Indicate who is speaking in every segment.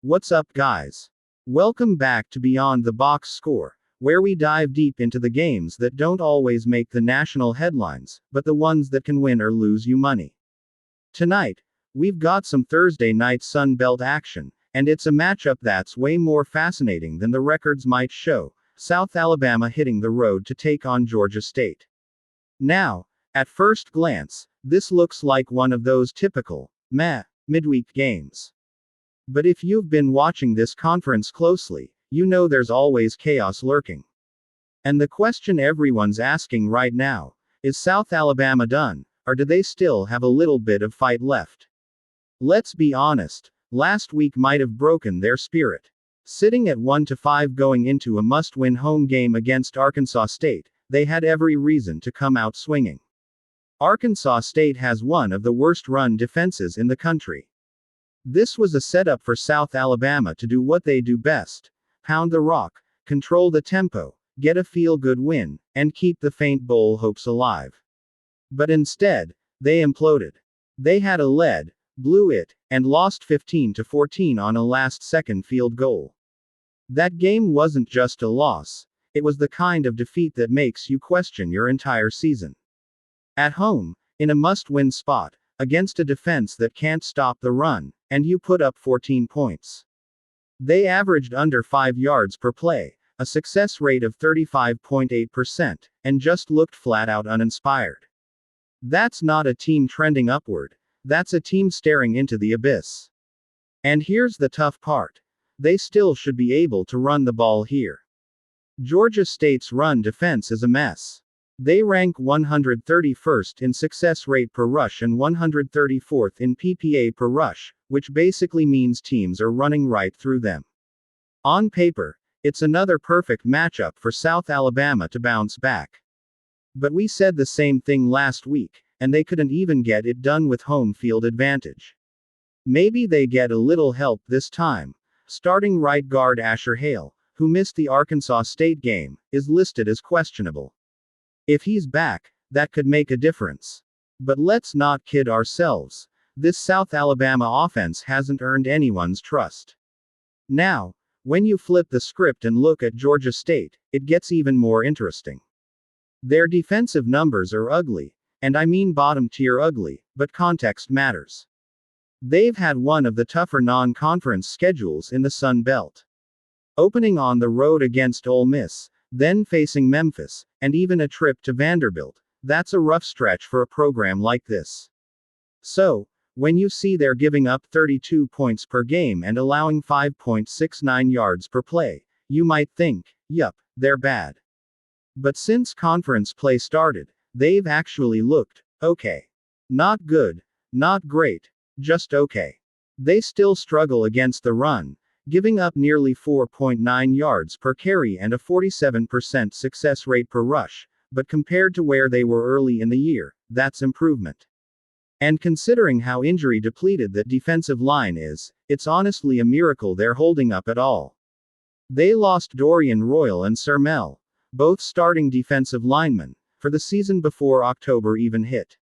Speaker 1: What's up, guys? Welcome back to Beyond the Box Score, where we dive deep into the games that don't always make the national headlines, but the ones that can win or lose you money. Tonight, we've got some Thursday night Sun Belt action, and it's a matchup that's way more fascinating than the records might show. South Alabama hitting the road to take on Georgia State. Now, at first glance, this looks like one of those typical, midweek games. But if you've been watching this conference closely, you know there's always chaos lurking. And the question everyone's asking right now, is South Alabama done, or do they still have a little bit of fight left? Let's be honest, last week might have broken their spirit. Sitting at 1-5 going into a must-win home game against Arkansas State, they had every reason to come out swinging. Arkansas State has one of the worst run defenses in the country. This was a setup for South Alabama to do what they do best: pound the rock, control the tempo, get a feel-good win, and keep the faint bowl hopes alive. But instead, they imploded. They had a lead, blew it, and lost 15-14 on a last-second field goal. That game wasn't just a loss, it was the kind of defeat that makes you question your entire season. At home, in a must-win spot, against a defense that can't stop the run, and you put up 14 points. They averaged under 5 yards per play, a success rate of 35.8%, and just looked flat out uninspired. That's not a team trending upward, that's a team staring into the abyss. And here's the tough part: they still should be able to run the ball here. Georgia State's run defense is a mess. They rank 131st in success rate per rush and 134th in PPA per rush, which basically means teams are running right through them. On paper, it's another perfect matchup for South Alabama to bounce back. But we said the same thing last week, and they couldn't even get it done with home field advantage. Maybe they get a little help this time. Starting right guard Asher Hale, who missed the Arkansas State game, is listed as questionable. If he's back, that could make a difference. But let's not kid ourselves. This South Alabama offense hasn't earned anyone's trust. Now, when you flip the script and look at Georgia State, it gets even more interesting. Their defensive numbers are ugly, and I mean bottom-tier ugly, but context matters. They've had one of the tougher non-conference schedules in the Sun Belt. Opening on the road against Ole Miss, then facing Memphis, and even a trip to Vanderbilt, that's a rough stretch for a program like this. So, when you see they're giving up 32 points per game and allowing 5.69 yards per play, you might think, yup, they're bad. But since conference play started, they've actually looked okay. Not good, not great, just okay. They still struggle against the run, giving up nearly 4.9 yards per carry and a 47% success rate per rush, but compared to where they were early in the year, that's improvement. And considering how injury depleted that defensive line is, it's honestly a miracle they're holding up at all. They lost Dorian Royal and Sermel, both starting defensive linemen, for the season before October even hit.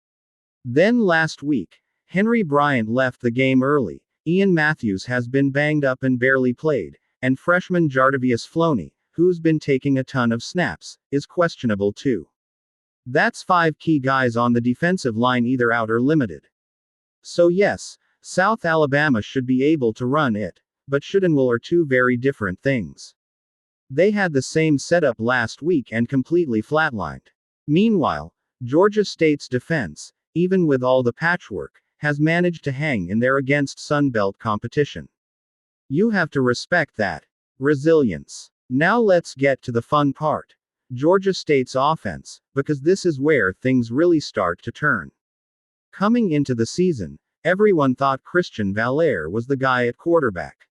Speaker 1: Then last week, Henry Bryant left the game early. Ian Matthews has been banged up and barely played, and freshman Jardavius Floney, who's been taking a ton of snaps, is questionable too. That's 5 key guys on the defensive line either out or limited. So yes, South Alabama should be able to run it, but should and will are two very different things. They had the same setup last week and completely flatlined. Meanwhile, Georgia State's defense, even with all the patchwork, has managed to hang in there against Sun Belt competition. You have to respect that resilience. Now let's get to the fun part: Georgia State's offense, because this is where things really start to turn. Coming into the season, everyone thought Christian Valaire was the guy at quarterback.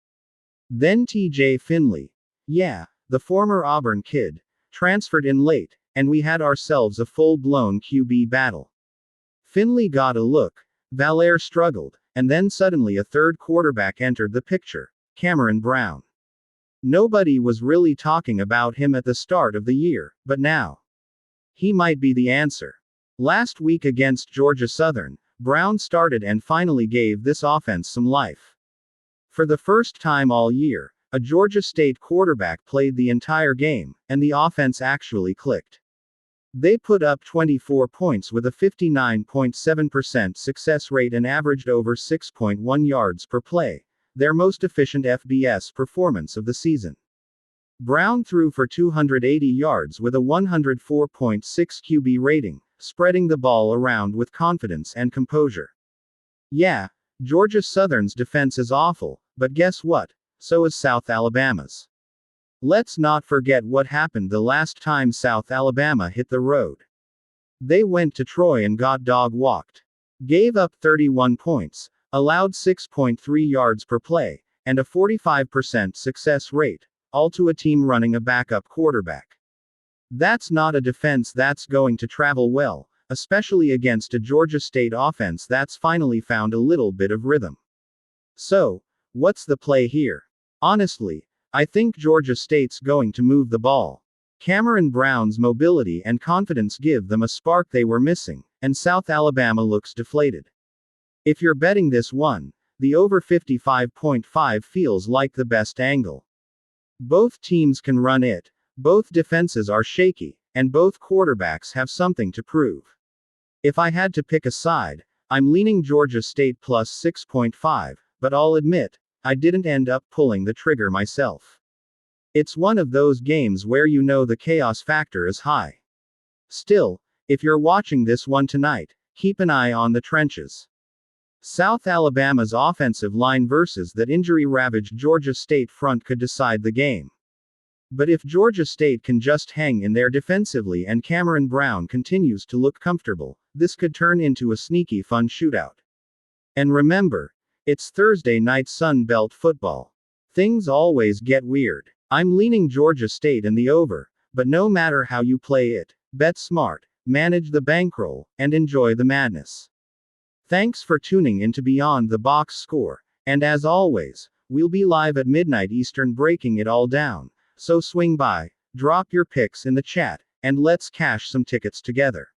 Speaker 1: Then T.J. Finley, the former Auburn kid, transferred in late, and we had ourselves a full-blown QB battle. Finley got a look, Valaire struggled, and then suddenly a third quarterback entered the picture: Cameron Brown. Nobody was really talking about him at the start of the year, but now he might be the answer. Last week against Georgia Southern, Brown started and finally gave this offense some life. For the first time all year, a Georgia State quarterback played the entire game, and the offense actually clicked. They put up 24 points with a 59.7% success rate and averaged over 6.1 yards per play, their most efficient FBS performance of the season. Brown threw for 280 yards with a 104.6 QB rating, spreading the ball around with confidence and composure. Yeah, Georgia Southern's defense is awful, but guess what? So is South Alabama's. Let's not forget what happened the last time South Alabama hit the road. They went to Troy and got dog-walked. Gave up 31 points, allowed 6.3 yards per play, and a 45% success rate, all to a team running a backup quarterback. That's not a defense that's going to travel well, especially against a Georgia State offense that's finally found a little bit of rhythm. So, what's the play here? Honestly, I think Georgia State's going to move the ball. Cameron Brown's mobility and confidence give them a spark they were missing, and South Alabama looks deflated. If you're betting this one, the over 55.5 feels like the best angle. Both teams can run it, both defenses are shaky, and both quarterbacks have something to prove. If I had to pick a side, I'm leaning Georgia State plus 6.5, but I'll admit, I didn't end up pulling the trigger myself. It's one of those games where you know the chaos factor is high. Still, if you're watching this one tonight, keep an eye on the trenches. South Alabama's offensive line versus that injury-ravaged Georgia State front could decide the game. But if Georgia State can just hang in there defensively and Cameron Brown continues to look comfortable, this could turn into a sneaky fun shootout. And remember, it's Thursday night Sun Belt football. Things always get weird. I'm leaning Georgia State in the over, but no matter how you play it, bet smart, manage the bankroll, and enjoy the madness. Thanks for tuning in to Beyond the Box Score, and as always, we'll be live at midnight Eastern breaking it all down, so swing by, drop your picks in the chat, and let's cash some tickets together.